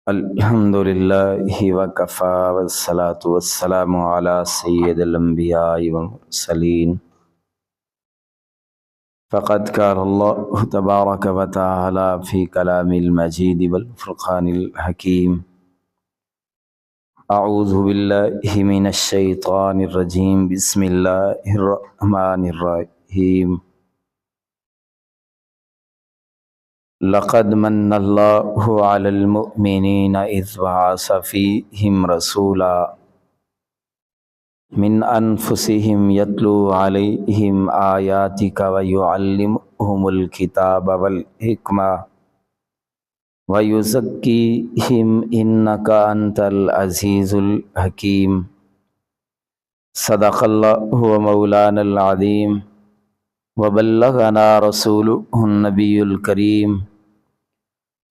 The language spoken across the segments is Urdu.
الحمد للہ وکفا والصلاة والسلام علی سید الانبیاء والمرسلین فقد قال اللہ تبارک وتعالی فی کلام المجید والفرقان الحکیم اعوذ باللہ من الشیطان الرجیم بسم اللہ الرحمن الرحیم لقد من اللہ علی المؤمنین اذ بعث فیہم رسولا من انفسہم یتلو علیہم آیاتک ویعلمہم الکتاب والحکمہ ویزکیہم انک انت العزیز الحکیم صدق اللہ مولانا العظیم وبلغنا رسولہ النبی الکریم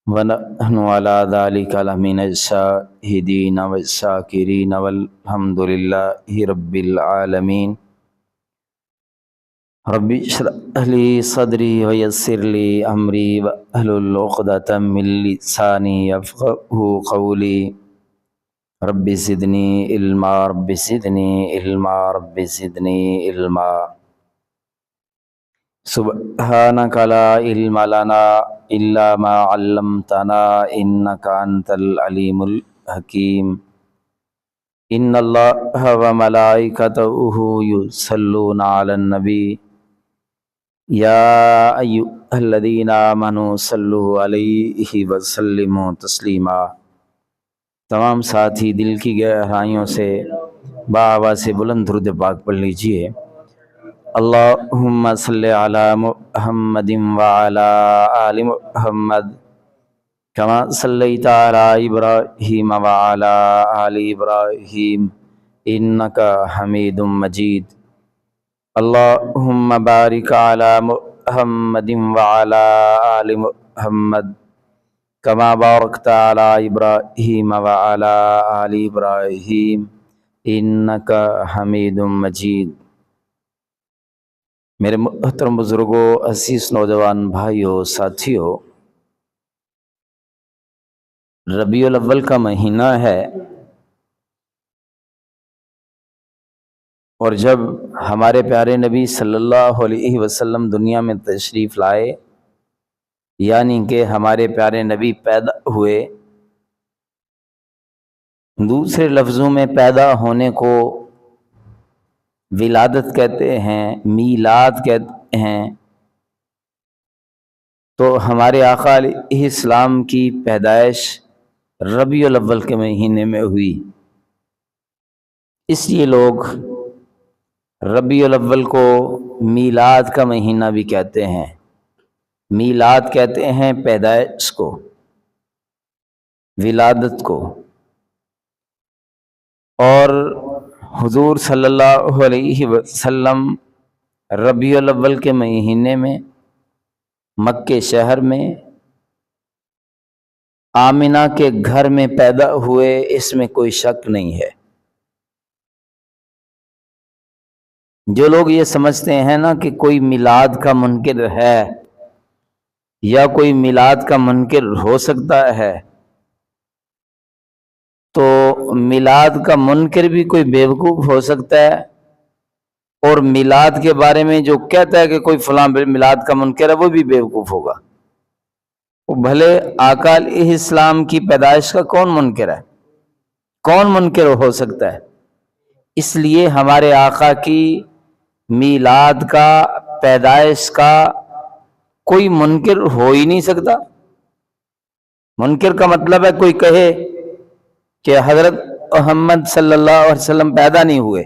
ونحن علی ذلک لمن الشاہدین والشاکرین والحمد للہ رب العالمین رب اشرح لی صدری ویسر لی امری واحلل عقدۃ من لسانی یفقہوا قولی رب زدنی علما رب زدنی علما رب زدنی علما سبحانک لا علم لنا الا ما علمتنا انک انت العلیم الحکیم ان اللہ وملائکتہ یصلون علی النبی یا ایھا الذین آمنوا صلوا علیہ وسلموا تسلیما۔ تمام ساتھی دل کی گہرائیوں سے بآواز بلند درود پاک پڑھ لیجئے۔ اللہم صلی علی محمد وعلی آل محمد کما صلیت علی ابراہیم وعلی آل ابراہیم انک حمید مجید۔ اللہم بارک علی محمد وعلی آل محمد کما بارکت علی ابراہیم وعلی آل ابراہیم انک حمید مجید۔ میرے محترم بزرگوں، عزیز نوجوان بھائیوں، ساتھیوں، ربیع الاول کا مہینہ ہے، اور جب ہمارے پیارے نبی صلی اللہ علیہ وسلم دنیا میں تشریف لائے، یعنی کہ ہمارے پیارے نبی پیدا ہوئے، دوسرے لفظوں میں پیدا ہونے کو ولادت کہتے ہیں، میلاد کہتے ہیں، تو ہمارے آقا علیہ السلام کی پیدائش ربیع الاول کے مہینے میں ہوئی۔ اس لیے لوگ ربیع الاول کو میلاد کا مہینہ بھی کہتے ہیں۔ میلاد کہتے ہیں پیدائش کو، ولادت کو۔ اور حضور صلی اللہ علیہ وسلم ربیع الاول کے مہینے میں مکے شہر میں آمنہ کے گھر میں پیدا ہوئے، اس میں کوئی شک نہیں ہے۔ جو لوگ یہ سمجھتے ہیں نا کہ کوئی میلاد کا منکر ہے یا کوئی میلاد کا منکر ہو سکتا ہے، تو میلاد کا منکر بھی کوئی بیوقوف ہو سکتا ہے، اور میلاد کے بارے میں جو کہتا ہے کہ کوئی فلاں میلاد کا منکر ہے، وہ بھی بیوقوف ہوگا۔ وہ بھلے آقا علیہ السلام کی پیدائش کا کون منکر ہے؟ کون منکر ہو سکتا ہے؟ اس لیے ہمارے آقا کی میلاد کا، پیدائش کا کوئی منکر ہو ہی نہیں سکتا۔ منکر کا مطلب ہے کوئی کہے کہ حضرت محمد صلی اللہ علیہ وسلم پیدا نہیں ہوئے،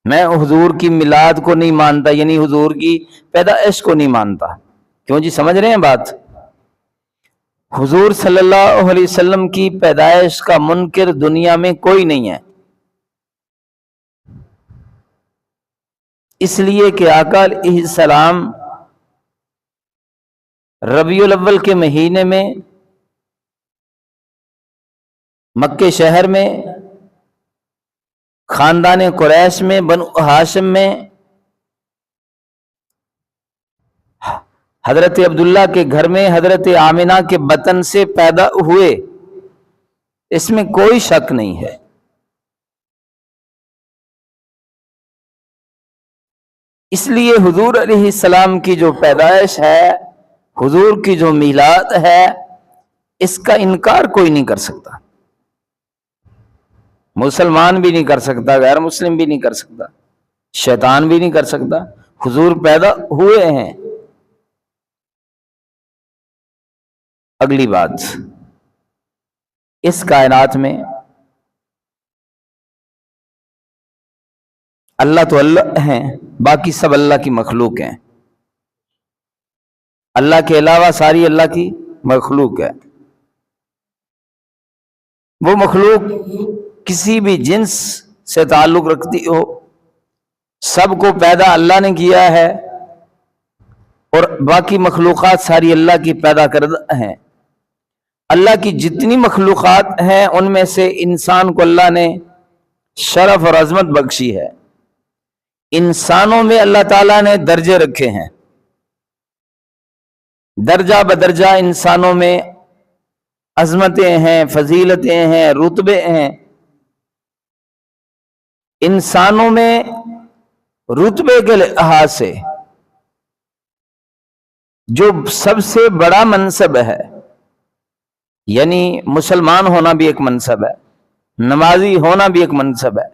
میں حضور کی میلاد کو نہیں مانتا، یعنی حضور کی پیدائش کو نہیں مانتا۔ کیوں جی، سمجھ رہے ہیں بات؟ حضور صلی اللہ علیہ وسلم کی پیدائش کا منکر دنیا میں کوئی نہیں ہے، اس لیے کہ آقا علیہ السلام ربیع الاول کے مہینے میں مکے شہر میں، خاندان قریش میں، بنو ہاشم میں حضرت عبداللہ کے گھر میں حضرت آمنہ کے بطن سے پیدا ہوئے، اس میں کوئی شک نہیں ہے۔ اس لیے حضور علیہ السلام کی جو پیدائش ہے، حضور کی جو میلاد ہے، اس کا انکار کوئی نہیں کر سکتا، مسلمان بھی نہیں کر سکتا، غیر مسلم بھی نہیں کر سکتا، شیطان بھی نہیں کر سکتا۔ حضور پیدا ہوئے ہیں۔ اگلی بات، اس کائنات میں اللہ تو اللہ ہیں، باقی سب اللہ کی مخلوق ہیں۔ اللہ کے علاوہ ساری اللہ کی مخلوق ہے۔ وہ مخلوق کسی بھی جنس سے تعلق رکھتی ہو، سب کو پیدا اللہ نے کیا ہے، اور باقی مخلوقات ساری اللہ کی پیدا کردہ ہیں۔ اللہ کی جتنی مخلوقات ہیں ان میں سے انسان کو اللہ نے شرف اور عظمت بخشی ہے۔ انسانوں میں اللہ تعالیٰ نے درجے رکھے ہیں، درجہ بدرجہ انسانوں میں عظمتیں ہیں، فضیلتیں ہیں، رتبے ہیں۔ انسانوں میں رتبے کے لحاظ سے جو سب سے بڑا منصب ہے، یعنی مسلمان ہونا بھی ایک منصب ہے، نمازی ہونا بھی ایک منصب ہے،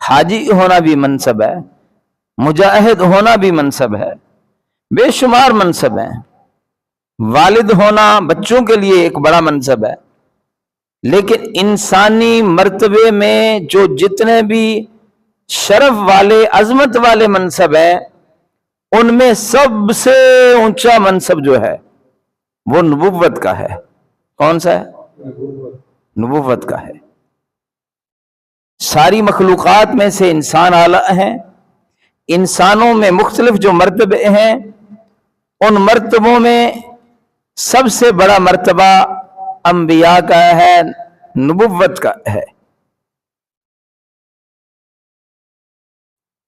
حاجی ہونا بھی منصب ہے، مجاہد ہونا بھی منصب ہے، بے شمار منصب ہیں۔ والد ہونا بچوں کے لیے ایک بڑا منصب ہے، لیکن انسانی مرتبے میں جو جتنے بھی شرف والے، عظمت والے منصب ہیں، ان میں سب سے اونچا منصب جو ہے وہ نبوت کا ہے۔ کون سا ہے؟ نبوت کا ہے۔ ساری مخلوقات میں سے انسان اعلیٰ ہیں۔ انسانوں میں مختلف جو مرتبے ہیں، ان مرتبوں میں سب سے بڑا مرتبہ انبیاء کا ہے، نبوت کا ہے۔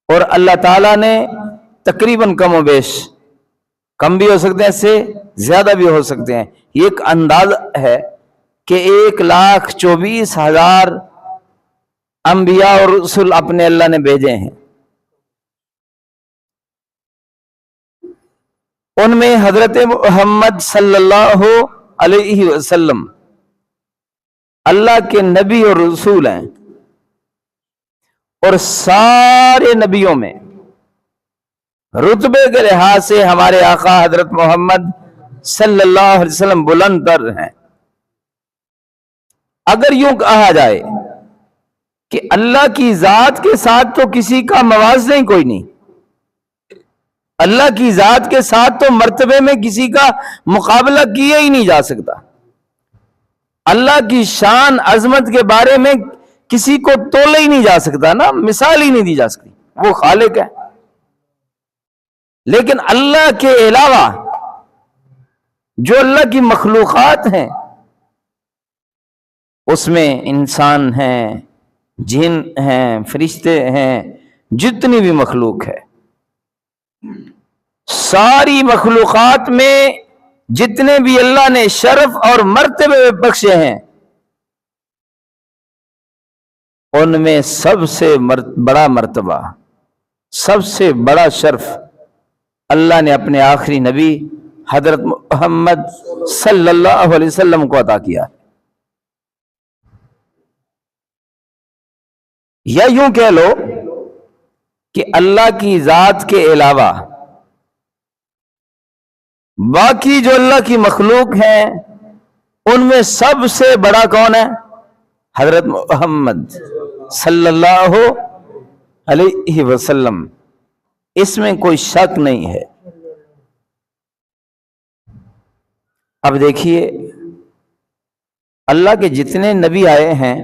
اور اللہ تعالیٰ نے تقریباً کم و بیش، کم بھی ہو سکتے ہیں، اس سے زیادہ بھی ہو سکتے ہیں، یہ ایک انداز ہے کہ 1,24,000 انبیاء اور رسول اپنے اللہ نے بھیجے ہیں۔ ان میں حضرت محمد صلی اللہ علیہ وسلم اللہ کے نبی اور رسول ہیں، اور سارے نبیوں میں رتبے کے لحاظ سے ہمارے آقا حضرت محمد صلی اللہ علیہ وسلم بلند تر ہیں۔ اگر یوں کہا جائے کہ اللہ کی ذات کے ساتھ تو کسی کا موازنہ ہی کوئی نہیں، اللہ کی ذات کے ساتھ تو مرتبے میں کسی کا مقابلہ کیا ہی نہیں جا سکتا۔ اللہ کی شان عظمت کے بارے میں کسی کو تولا ہی نہیں جا سکتا، نا مثال ہی نہیں دی جا سکتی، وہ خالق ہے۔ لیکن اللہ کے علاوہ جو اللہ کی مخلوقات ہیں، اس میں انسان ہیں، جن ہیں، فرشتے ہیں، جتنی بھی مخلوق ہے، ساری مخلوقات میں جتنے بھی اللہ نے شرف اور مرتبے بخشے ہیں، ان میں سب سے بڑا مرتبہ، سب سے بڑا شرف اللہ نے اپنے آخری نبی حضرت محمد صلی اللہ علیہ وسلم کو عطا کیا۔ یا یوں کہہ لو کہ اللہ کی ذات کے علاوہ باقی جو اللہ کی مخلوق ہیں، ان میں سب سے بڑا کون ہے؟ حضرت محمد صلی اللہ علیہ وسلم۔ اس میں کوئی شک نہیں ہے۔ اب دیکھیے، اللہ کے جتنے نبی آئے ہیں،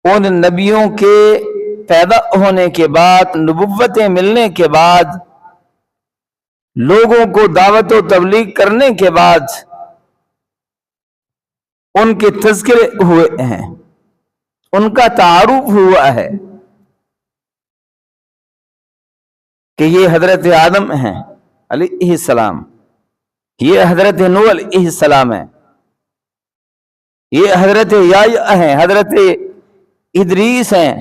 ان نبیوں کے پیدا ہونے کے بعد، نبوتیں ملنے کے بعد، لوگوں کو دعوت و تبلیغ کرنے کے بعد ان کے تذکرے ہوئے ہیں، ان کا تعارف ہوا ہے کہ یہ حضرت آدم ہیں علیہ السلام، یہ حضرت نوح علیہ السلام ہیں، یہ حضرت یحییٰ ہیں، حضرت ادریس ہیں،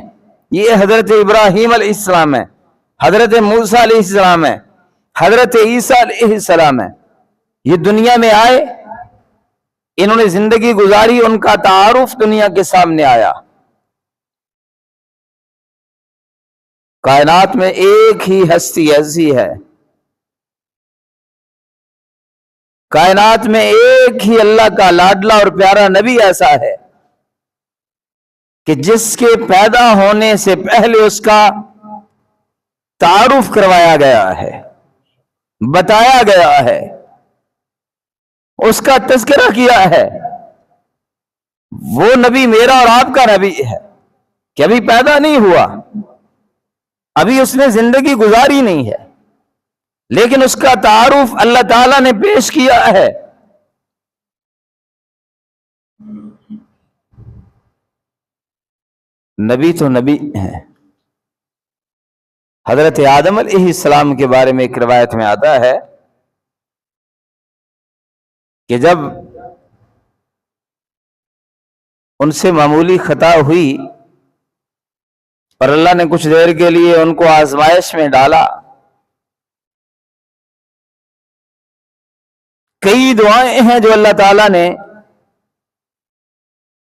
یہ حضرت ابراہیم علیہ السلام ہیں، حضرت موسیٰ علیہ السلام ہیں، حضرت عیسیٰ علیہ السلام ہیں. یہ دنیا میں آئے، انہوں نے زندگی گزاری، ان کا تعارف دنیا کے سامنے آیا. کائنات میں ایک ہی ہستی ایسی ہے، کائنات میں ایک ہی اللہ کا لاڈلا اور پیارا نبی ایسا ہے کہ جس کے پیدا ہونے سے پہلے اس کا تعارف کروایا گیا ہے، بتایا گیا ہے، اس کا تذکرہ کیا ہے. وہ نبی میرا اور آپ کا نبی ہے کہ ابھی پیدا نہیں ہوا، ابھی اس نے زندگی گزاری نہیں ہے، لیکن اس کا تعارف اللہ تعالیٰ نے پیش کیا ہے. نبی تو نبی ہیں. حضرت آدم علیہ السلام کے بارے میں ایک روایت میں آتا ہے کہ جب ان سے معمولی خطا ہوئی اور اللہ نے کچھ دیر کے لیے ان کو آزمائش میں ڈالا، کئی دعائیں ہیں جو اللہ تعالیٰ نے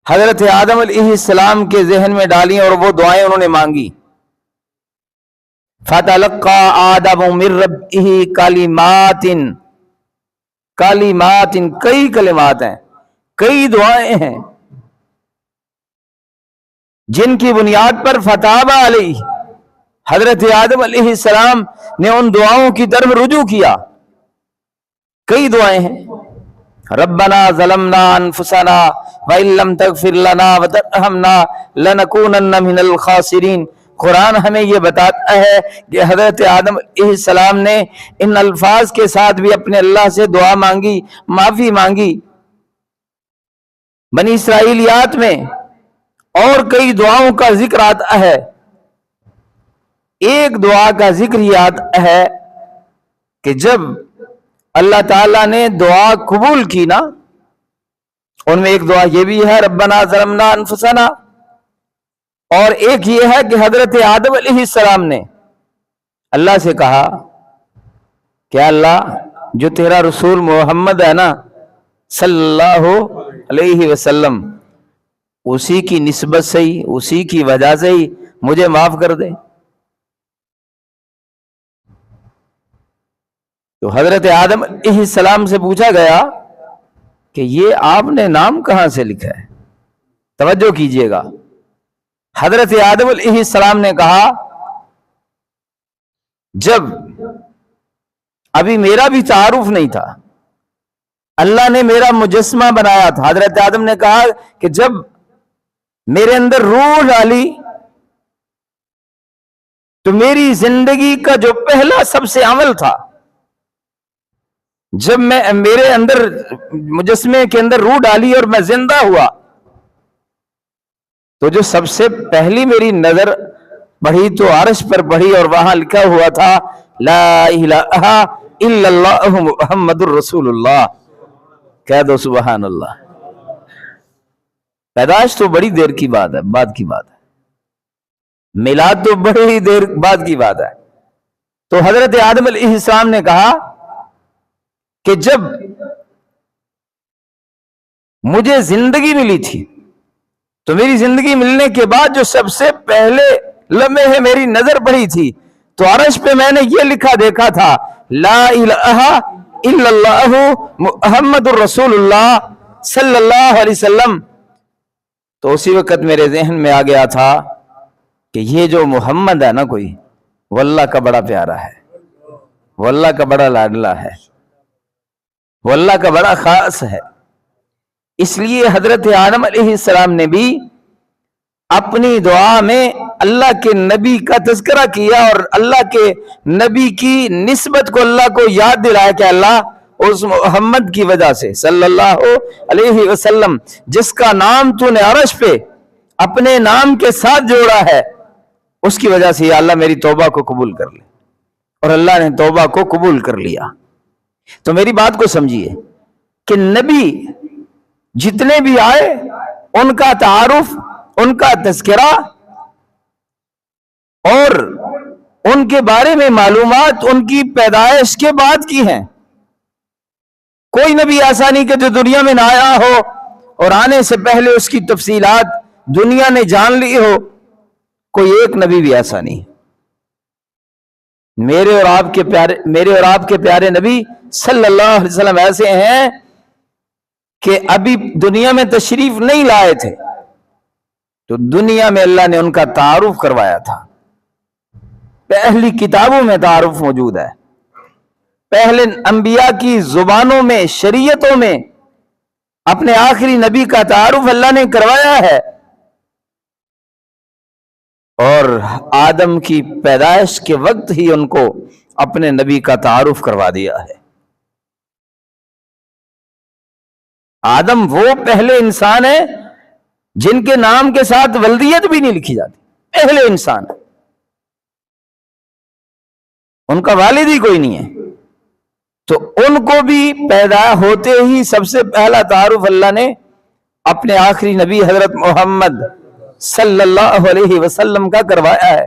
حضرت آدم علیہ السلام کے ذہن میں ڈالی اور وہ دعائیں انہوں نے مانگی. فَتَلَقَّى آدَمُ مِن رَّبِّهِ کلمات، کئی کلمات ہیں، کئی دعائیں ہیں جن کی بنیاد پر فتاب علیہ، حضرت آدم علیہ السلام نے ان دعاؤں کی طرف رجوع کیا. کئی دعائیں ہیں. ربنا ظلمنا انفسنا وان لم تغفر لنا وترحمنا لنکونن من الخاسرین. قرآن ہمیں یہ بتاتا ہے کہ حضرت آدم علیہ السلام نے ان الفاظ کے ساتھ بھی اپنے اللہ سے دعا مانگی، معافی مانگی. بنی اسرائیلیات میں اور کئی دعاؤں کا ذکر آتا ہے. ایک دعا کا ذکر یہ آتا ہے کہ جب اللہ تعالیٰ نے دعا قبول کی نا، ان میں ایک دعا یہ بھی ہے ربنا ظلمنا انفسنا، اور ایک یہ ہے کہ حضرت آدم علیہ السلام نے اللہ سے کہا کہ اللہ جو تیرا رسول محمد ہے نا صلی اللہ علیہ وسلم، اسی کی نسبت سے ہی، اسی کی وجہ سے ہی مجھے معاف کر دے. تو حضرت آدم علیہ السلام سے پوچھا گیا کہ یہ آپ نے نام کہاں سے لکھا ہے؟ توجہ کیجئے گا. حضرت آدم علیہ السلام نے کہا جب ابھی میرا بھی تعارف نہیں تھا، اللہ نے میرا مجسمہ بنایا تھا. حضرت آدم نے کہا کہ جب میرے اندر روح ڈالی تو میری زندگی کا جو پہلا سب سے عمل تھا، جب میں میرے اندر مجسمے کے اندر روح ڈالی اور میں زندہ ہوا، تو جو سب سے پہلی میری نظر بڑھی تو عرش پر بڑھی اور وہاں لکھا ہوا تھا لا الہ الا اللہ محمد الرسول اللہ. کہہ دو سبحان اللہ. پیدائش تو بڑی دیر کی بات ہے، بعد کی بات ہے. میلاد تو بڑی دیر بعد کی بات ہے. تو حضرت آدم علیہ السلام نے کہا کہ جب مجھے زندگی ملی تھی تو میری زندگی ملنے کے بعد جو سب سے پہلے لمحے میری نظر پڑی تھی تو عرش پہ میں نے یہ لکھا دیکھا تھا لا الہ الا اللہ محمد الرسول اللہ صلی اللہ علیہ وسلم. تو اسی وقت میرے ذہن میں آ گیا تھا کہ یہ جو محمد ہے نا کوئی، وہ اللہ کا بڑا پیارا ہے، وہ اللہ کا بڑا لاڈلا ہے، وہ اللہ کا بڑا خاص ہے. اس لیے حضرت آدم علیہ السلام نے بھی اپنی دعا میں اللہ کے نبی کا تذکرہ کیا اور اللہ کے نبی کی نسبت کو اللہ کو یاد دلایا کہ اللہ اس محمد کی وجہ سے صلی اللہ علیہ وسلم جس کا نام تو نے عرش پہ اپنے نام کے ساتھ جوڑا ہے، اس کی وجہ سے یا اللہ میری توبہ کو قبول کر لے. اور اللہ نے توبہ کو قبول کر لیا. تو میری بات کو سمجھیے کہ نبی جتنے بھی آئے ان کا تعارف، ان کا تذکرہ اور ان کے بارے میں معلومات ان کی پیدائش کے بعد کی ہیں۔ کوئی نبی ایسا نہیں کہ جو دنیا میں نہ آیا ہو اور آنے سے پہلے اس کی تفصیلات دنیا نے جان لی ہو، کوئی ایک نبی بھی ایسا نہیں۔ میرے اور آپ کے پیارے نبی صلی اللہ علیہ وسلم ایسے ہیں کہ ابھی دنیا میں تشریف نہیں لائے تھے تو دنیا میں اللہ نے ان کا تعارف کروایا تھا۔ پہلی کتابوں میں تعارف موجود ہے، پہلے انبیاء کی زبانوں میں، شریعتوں میں اپنے آخری نبی کا تعارف اللہ نے کروایا ہے، اور آدم کی پیدائش کے وقت ہی ان کو اپنے نبی کا تعارف کروا دیا ہے۔ آدم وہ پہلے انسان ہیں جن کے نام کے ساتھ ولدیت بھی نہیں لکھی جاتی، پہلے انسان، ان کا والد ہی کوئی نہیں ہے، تو ان کو بھی پیدا ہوتے ہی سب سے پہلا تعارف اللہ نے اپنے آخری نبی حضرت محمد صلی اللہ علیہ وسلم کا کروایا ہے۔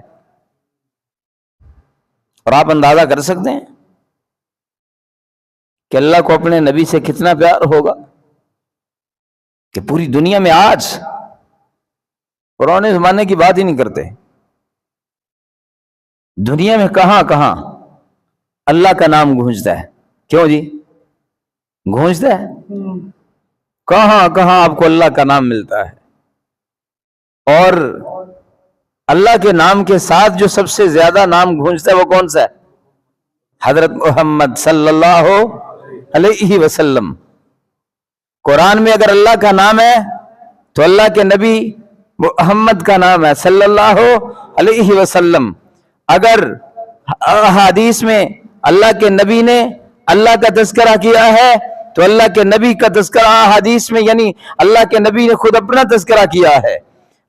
اور آپ اندازہ کر سکتے ہیں کہ اللہ کو اپنے نبی سے کتنا پیار ہوگا کہ پوری دنیا میں آج پرانے زمانے کی بات ہی نہیں کرتے، دنیا میں کہاں کہاں اللہ کا نام گونجتا ہے۔ کیوں جی گونجتا ہے؟ کہاں کہاں آپ کو اللہ کا نام ملتا ہے، اور اللہ کے نام کے ساتھ جو سب سے زیادہ نام گونجتا ہے وہ کون سا ہے؟ حضرت محمد صلی اللہ علیہ وسلم۔ قرآن میں اگر اللہ کا نام ہے تو اللہ کے نبی محمد کا نام ہے صلی اللہ علیہ وسلم۔ اگر حدیث میں اللہ کے نبی نے اللہ کا تذکرہ کیا ہے تو اللہ کے نبی کا تذکرہ حدیث میں، یعنی اللہ کے نبی نے خود اپنا تذکرہ کیا ہے۔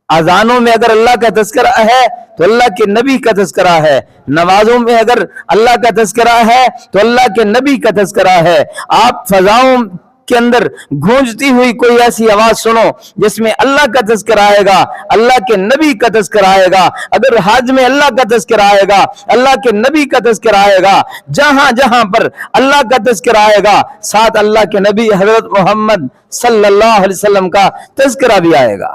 اذانوں میں اگر اللہ کا تذکرہ ہے تو اللہ کے نبی کا تذکرہ ہے، نمازوں میں اگر اللہ کا تذکرہ ہے تو اللہ کے نبی کا تذکرہ ہے۔ آپ فضاؤں کے اندر گونجتی ہوئی کوئی ایسی آواز سنو جس میں اللہ کا تذکرہ آئے گا، اللہ کے نبی کا تذکرہ آئے گا۔ اگر حج میں اللہ کا تذکرہ آئے گا، اللہ کے نبی کا تذکرہ آئے گا، جہاں جہاں پر اللہ کا تذکرہ آئے گا ساتھ اللہ کے نبی حضرت محمد صلی اللہ علیہ وسلم کا تذکرہ بھی آئے گا۔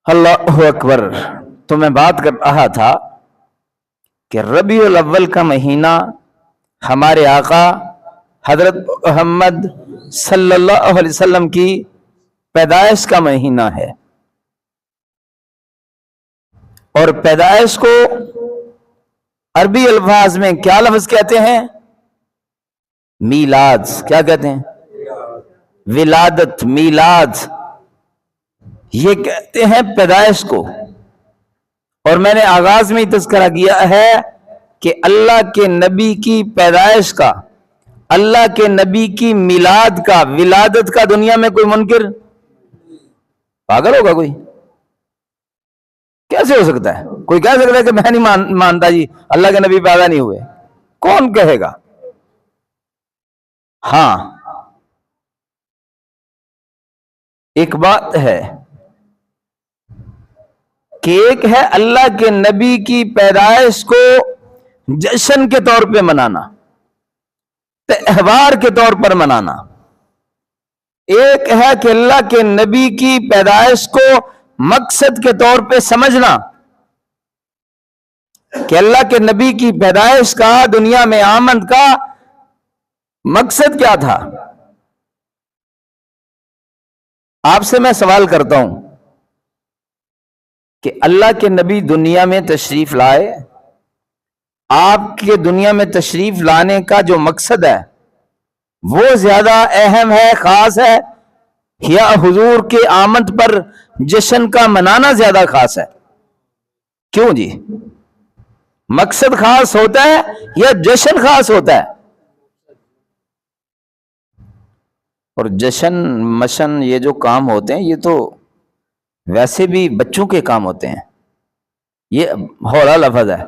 اللہ اکبر۔ تو میں بات کر رہا تھا کہ ربیع الاول کا مہینہ ہمارے آقا حضرت محمد صلی اللہ علیہ وسلم کی پیدائش کا مہینہ ہے، اور پیدائش کو عربی الفاظ میں کیا لفظ کہتے ہیں؟ میلاد۔ کیا کہتے ہیں؟ ولادت، میلاد، یہ کہتے ہیں پیدائش کو۔ اور میں نے آغاز میں ہی تذکرہ کیا ہے کہ اللہ کے نبی کی پیدائش کا، اللہ کے نبی کی میلاد کا، ولادت کا دنیا میں کوئی منکر پاگل ہوگا؟ کوئی کیسے ہو سکتا ہے؟ کوئی کہہ سکتا ہے کہ میں نہیں مانتا جی اللہ کے نبی پیدا نہیں ہوئے؟ کون کہے گا؟ ہاں، ایک بات ہے کہ ایک ہے اللہ کے نبی کی پیدائش کو جشن کے طور پہ منانا، تہوار کے طور پر منانا۔ ایک ہے کہ اللہ کے نبی کی پیدائش کو مقصد کے طور پہ سمجھنا کہ اللہ کے نبی کی پیدائش کا، دنیا میں آمد کا مقصد کیا تھا۔ آپ سے میں سوال کرتا ہوں کہ اللہ کے نبی دنیا میں تشریف لائے، آپ کے دنیا میں تشریف لانے کا جو مقصد ہے وہ زیادہ اہم ہے، خاص ہے، یا حضور کے آمد پر جشن کا منانا زیادہ خاص ہے؟ کیوں جی؟ مقصد خاص ہوتا ہے یا جشن خاص ہوتا ہے؟ اور جشن مشن یہ جو کام ہوتے ہیں یہ تو ویسے بھی بچوں کے کام ہوتے ہیں، یہ ہولا لفظ ہے،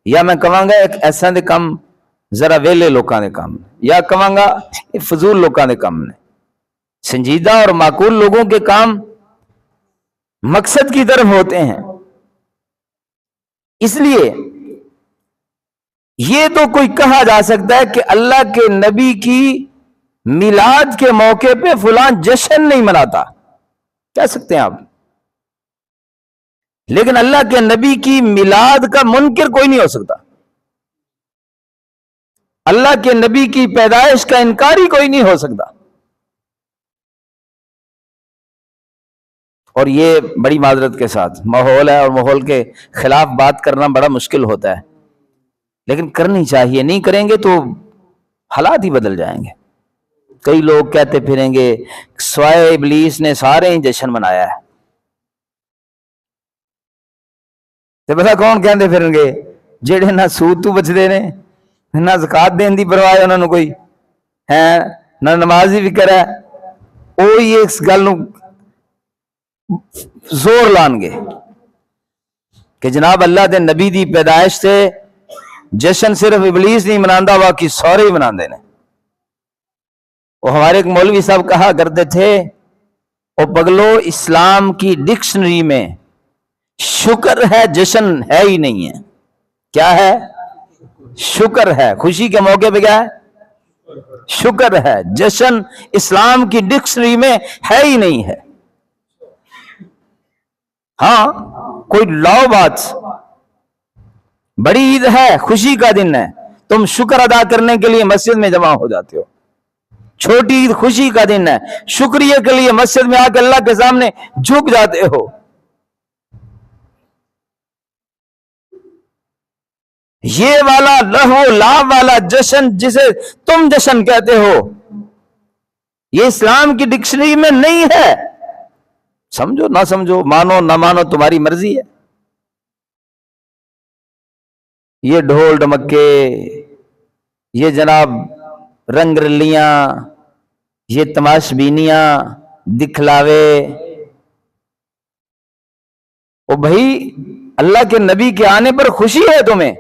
یا میں کہوں گا ایک ایسا دے کام ذرا ویلے لوکاں دے کام نے، یا کہاں گا یہ فضول لوکاں دے کام نے۔ سنجیدہ اور معقول لوگوں کے کام مقصد کی طرف ہوتے ہیں۔ اس لیے یہ تو کوئی کہا جا سکتا ہے کہ اللہ کے نبی کی میلاد کے موقع پہ فلاں جشن نہیں مناتا، کہہ سکتے ہیں آپ، لیکن اللہ کے نبی کی میلاد کا منکر کوئی نہیں ہو سکتا، اللہ کے نبی کی پیدائش کا انکاری کوئی نہیں ہو سکتا۔ اور یہ بڑی معذرت کے ساتھ ماحول ہے، اور ماحول کے خلاف بات کرنا بڑا مشکل ہوتا ہے، لیکن کرنی چاہیے، نہیں کریں گے تو حالات ہی بدل جائیں گے۔ کئی لوگ کہتے پھریں گے سوائے ابلیس نے سارے ہی جشن منایا ہے، تو پتا کون کہتے پھریں گے؟ جڑے نہ سود تو بچتے نے، نہ زکات دین دی پرواہ ہے انہوں نے کوئی ہے، نہ نماز ہی فکر ہے، وہی اس گل زور لان گے کہ جناب اللہ دے نبی دی پیدائش سے جشن صرف ابلیس نہیں مناندا، باقی سارے ہی مناندے نے۔ وہ ہمارے ایک مولوی صاحب کہا کرتے تھے، او پگلو اسلام کی ڈکشنری میں شکر ہے جشن ہے ہی نہیں ہے۔ کیا ہے؟ شکر ہے۔ خوشی کے موقع پہ کیا ہے؟ شکر ہے۔ جشن اسلام کی ڈکشنری میں ہے ہی نہیں ہے۔ ہاں کوئی لاؤ بات، بڑی عید ہے، خوشی کا دن ہے، تم شکر ادا کرنے کے لیے مسجد میں جمع ہو جاتے ہو۔ چھوٹی عید خوشی کا دن ہے، شکریہ کے لیے مسجد میں آ کے اللہ کے سامنے جھک جاتے ہو۔ یہ والا لہو لعب والا جشن جسے تم جشن کہتے ہو، یہ اسلام کی ڈکشنری میں نہیں ہے۔ سمجھو نہ سمجھو، مانو نہ مانو، تمہاری مرضی ہے۔ یہ ڈھول ڈمکے، یہ جناب رنگ رلیاں، یہ تماش بینیاں، دکھلاوے، او بھائی اللہ کے نبی کے آنے پر خوشی ہے تمہیں،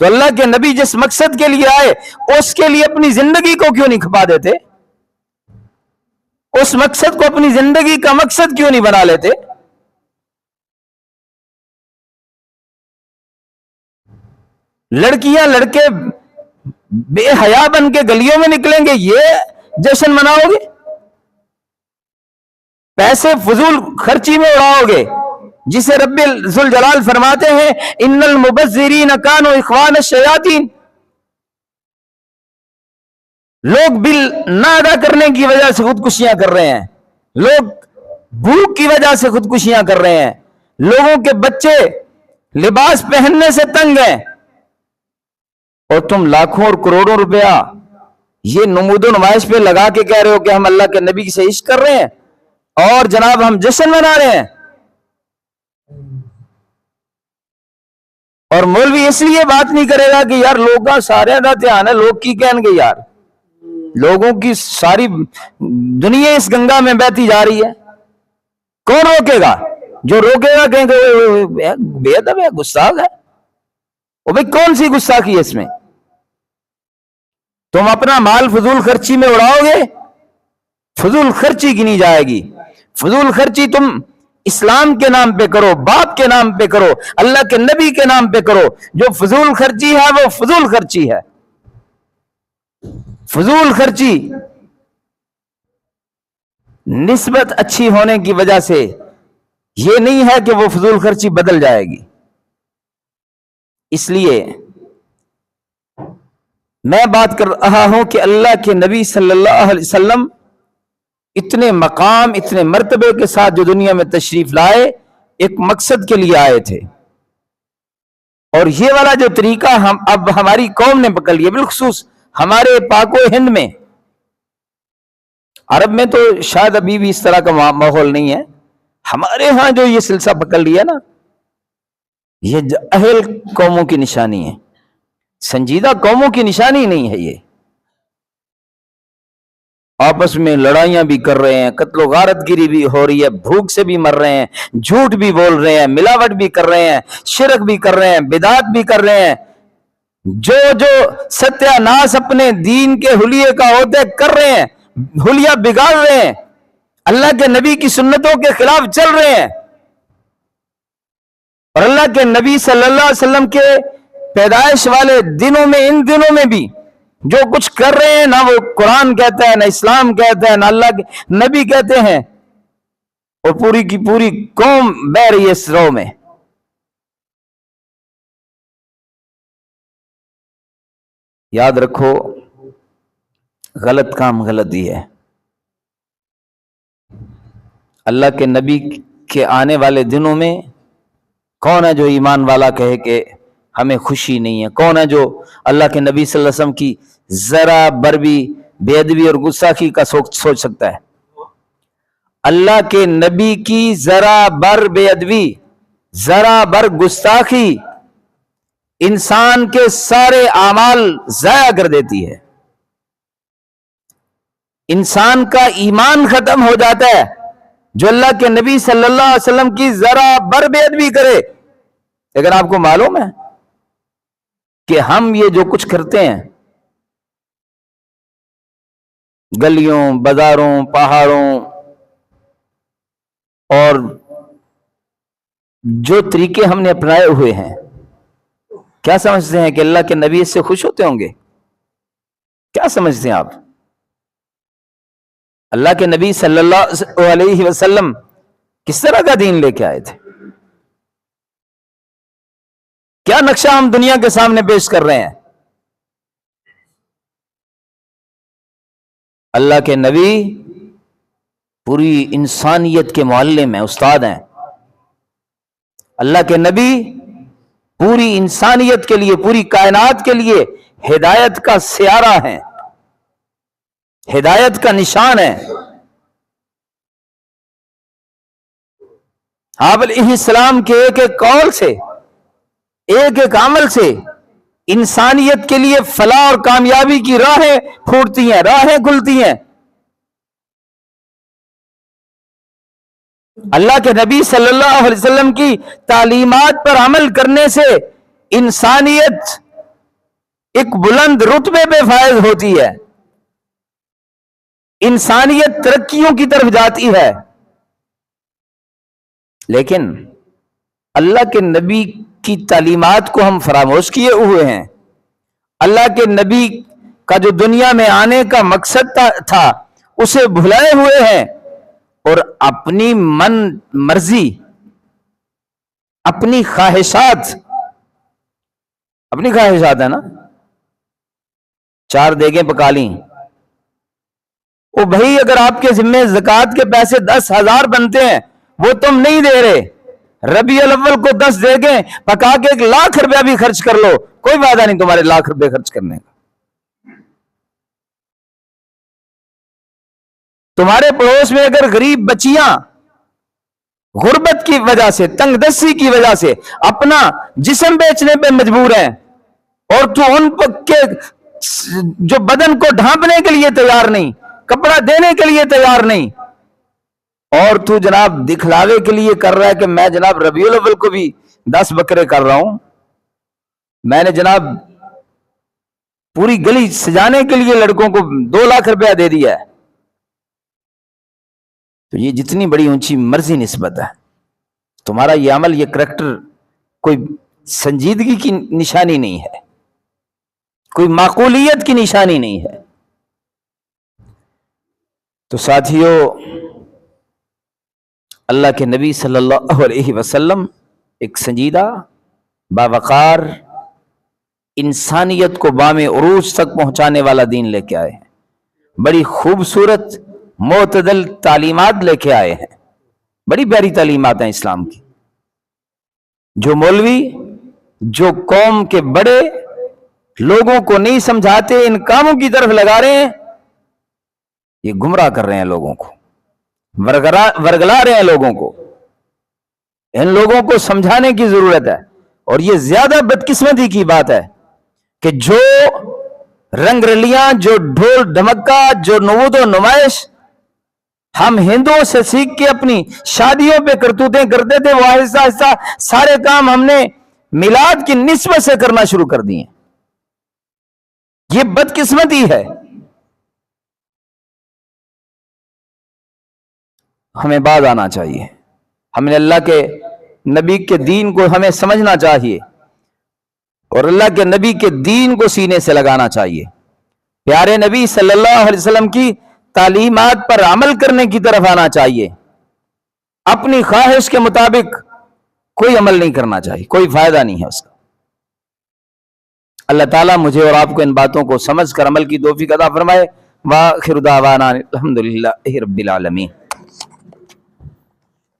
تو اللہ کے نبی جس مقصد کے لیے آئے اس کے لیے اپنی زندگی کو کیوں نہیں کھپا دیتے؟ اس مقصد کو اپنی زندگی کا مقصد کیوں نہیں بنا لیتے؟ لڑکیاں لڑکے بے حیا بن کے گلیوں میں نکلیں گے، یہ جشن مناؤ گے؟ پیسے فضول خرچی میں اڑاؤ گے، جسے رب ذوالجلال فرماتے ہیں ان المبذرین کانوا اخوان الشیاطین۔ لوگ بل نہ ادا کرنے کی وجہ سے خودکشیاں کر رہے ہیں، لوگ بھوک کی وجہ سے خودکشیاں کر رہے ہیں، لوگوں کے بچے لباس پہننے سے تنگ ہیں، اور تم لاکھوں اور کروڑوں روپیہ یہ نمود و نمائش پہ لگا کے کہہ رہے ہو کہ ہم اللہ کے نبی سے عشق کر رہے ہیں، اور جناب ہم جشن منا رہے ہیں۔ اور مولوی اس لیے بات نہیں کرے گا کہ یار لوگاں سارے دا دھیان ہے، لوگ کی کہیں گے، یار لوگوں کی ساری دنیا اس گنگا میں بہتی جا رہی ہے، کون روکے گا؟ جو روکے گا کہیں گے بے ادب ہے، گستاخ ہے۔ وہ بھئی کون سی گستاخی ہے اس میں؟ تم اپنا مال فضول خرچی میں اڑاؤ گے، فضول خرچی گنی جائے گی۔ فضول خرچی تم اسلام کے نام پہ کرو، باپ کے نام پہ کرو، اللہ کے نبی کے نام پہ کرو۔ جو فضول خرچی ہے وہ فضول خرچی ہے۔ فضول خرچی نسبت اچھی ہونے کی وجہ سے یہ نہیں ہے کہ وہ فضول خرچی بدل جائے گی۔ اس لیے میں بات کر رہا ہوں کہ اللہ کے نبی صلی اللہ علیہ وسلم اتنے مقام، اتنے مرتبے کے ساتھ جو دنیا میں تشریف لائے، ایک مقصد کے لیے آئے تھے۔ اور یہ والا جو طریقہ اب ہماری قوم نے پکڑ لیا، بالخصوص ہمارے پاک و ہند میں، عرب میں تو شاید ابھی بھی اس طرح کا ماحول نہیں ہے، ہمارے ہاں جو یہ سلسلہ پکڑ لیا نا، یہ اہل قوموں کی نشانی ہے، سنجیدہ قوموں کی نشانی نہیں ہے۔ یہ آپس میں لڑائیاں بھی کر رہے ہیں، قتل و غارت گیری بھی ہو رہی ہے، بھوک سے بھی مر رہے ہیں، جھوٹ بھی بول رہے ہیں، ملاوٹ بھی کر رہے ہیں، شرک بھی کر رہے ہیں، بدعت بھی کر رہے ہیں، جو ستیہ ناس اپنے دین کے حلیے کا ہوتے کر رہے ہیں، حلیہ بگاڑ رہے ہیں، اللہ کے نبی کی سنتوں کے خلاف چل رہے ہیں، اور اللہ کے نبی صلی اللہ علیہ وسلم کے پیدائش والے دنوں میں، ان دنوں میں بھی جو کچھ کر رہے ہیں، نہ وہ قرآن کہتا ہے، نہ اسلام کہتا ہے، نہ اللہ کے نبی کہتے ہیں، اور پوری کی پوری قوم بہ رہی ہے اس رو میں۔ یاد رکھو، غلط کام غلط ہی ہے۔ اللہ کے نبی کے آنے والے دنوں میں کون ہے جو ایمان والا کہے کہ ہمیں خوشی نہیں ہے؟ کون ہے جو اللہ کے نبی صلی اللہ علیہ وسلم کی ذرا بر بھی بے ادبی اور گستاخی کا سوچ سکتا ہے؟ اللہ کے نبی کی ذرا بر بے ادبی، ذرا بر گستاخی انسان کے سارے اعمال ضائع کر دیتی ہے، انسان کا ایمان ختم ہو جاتا ہے۔ جو اللہ کے نبی صلی اللہ علیہ وسلم کی ذرا بر بے ادبی کرے، لیکن آپ کو معلوم ہے کہ ہم یہ جو کچھ کرتے ہیں گلیوں، بازاروں، پہاڑوں، اور جو طریقے ہم نے اپنائے ہوئے ہیں، کیا سمجھتے ہیں کہ اللہ کے نبی اس سے خوش ہوتے ہوں گے؟ کیا سمجھتے ہیں آپ؟ اللہ کے نبی صلی اللہ علیہ وسلم کس طرح کا دین لے کے آئے تھے؟ کیا نقشہ ہم دنیا کے سامنے پیش کر رہے ہیں؟ اللہ کے نبی پوری انسانیت کے معلم ہیں، استاد ہیں۔ اللہ کے نبی پوری انسانیت کے لیے، پوری کائنات کے لیے ہدایت کا سیارہ ہے، ہدایت کا نشان ہے۔ آپ علیہ السلام کے ایک ایک قول سے، ایک ایک عمل سے انسانیت کے لیے فلاح اور کامیابی کی راہیں پھوٹتی ہیں، راہیں کھلتی ہیں۔ اللہ کے نبی صلی اللہ علیہ وسلم کی تعلیمات پر عمل کرنے سے انسانیت ایک بلند رتبے پہ فائز ہوتی ہے، انسانیت ترقیوں کی طرف جاتی ہے۔ لیکن اللہ کے نبی کی تعلیمات کو ہم فراموش کیے ہوئے ہیں، اللہ کے نبی کا جو دنیا میں آنے کا مقصد تھا اسے بھلائے ہوئے ہیں، اور اپنی من مرضی، اپنی خواہشات ہے نا، 4 دیگیں پکا لیں، او بھائی اگر آپ کے ذمہ زکوٰۃ کے پیسے 10,000 بنتے ہیں، وہ تم نہیں دے رہے، ربیع الاول کو 10 دیگیں پکا کے 1,00,000 روپیہ بھی خرچ کر لو، کوئی فائدہ نہیں تمہارے 1,00,000 روپے خرچ کرنے کا۔ تمہارے پڑوس میں اگر غریب بچیاں غربت کی وجہ سے، تنگ دستی کی وجہ سے اپنا جسم بیچنے پہ مجبور ہیں، اور تو ان کے جو بدن کو ڈھانپنے کے لیے تیار نہیں، کپڑا دینے کے لیے تیار نہیں، اور تو جناب دکھلاوے کے لیے کر رہا ہے کہ میں جناب ربیع الاول کو بھی 10 بکرے کر رہا ہوں، میں نے جناب پوری گلی سجانے کے لیے لڑکوں کو 2,00,000 روپیہ دے دیا ہے، تو یہ جتنی بڑی اونچی مرضی نسبت ہے، تمہارا یہ عمل، یہ کریکٹر کوئی سنجیدگی کی نشانی نہیں ہے، کوئی معقولیت کی نشانی نہیں ہے۔ تو ساتھیو، اللہ کے نبی صلی اللہ علیہ وسلم ایک سنجیدہ، باوقار، انسانیت کو بام عروج تک پہنچانے والا دین لے کے آئے ہیں، بڑی خوبصورت معتدل تعلیمات لے کے آئے ہیں، بڑی پیاری تعلیمات ہیں اسلام کی۔ جو مولوی، جو قوم کے بڑے لوگوں کو نہیں سمجھاتے، ان کاموں کی طرف لگا رہے ہیں، یہ گمراہ کر رہے ہیں لوگوں کو، ورگلا رہے ہیں لوگوں کو۔ ان لوگوں کو سمجھانے کی ضرورت ہے، اور یہ زیادہ بدقسمتی کی بات ہے کہ جو رنگ رلیاں، جو ڈھول ڈھمکا، جو نمود و نمائش ہم ہندوؤں سے سیکھ کے اپنی شادیوں پہ کرتوتیں کرتے تھے، وہ آہستہ آہستہ سارے کام ہم نے میلاد کی نسبت سے کرنا شروع کر دیے۔ یہ بدقسمتی ہے. ہمیں باز آنا چاہیے. ہمیں اللہ کے نبی کے دین کو ہمیں سمجھنا چاہیے اور اللہ کے نبی کے دین کو سینے سے لگانا چاہیے. پیارے نبی صلی اللہ علیہ وسلم کی تعلیمات پر عمل کرنے کی طرف آنا چاہیے. اپنی خواہش کے مطابق کوئی عمل نہیں کرنا چاہیے، کوئی فائدہ نہیں ہے اس کا. اللہ تعالیٰ مجھے اور آپ کو ان باتوں کو سمجھ کر عمل کی توفیق عطا فرمائے. وآخر دعوانا الحمدللہ رب العالمین.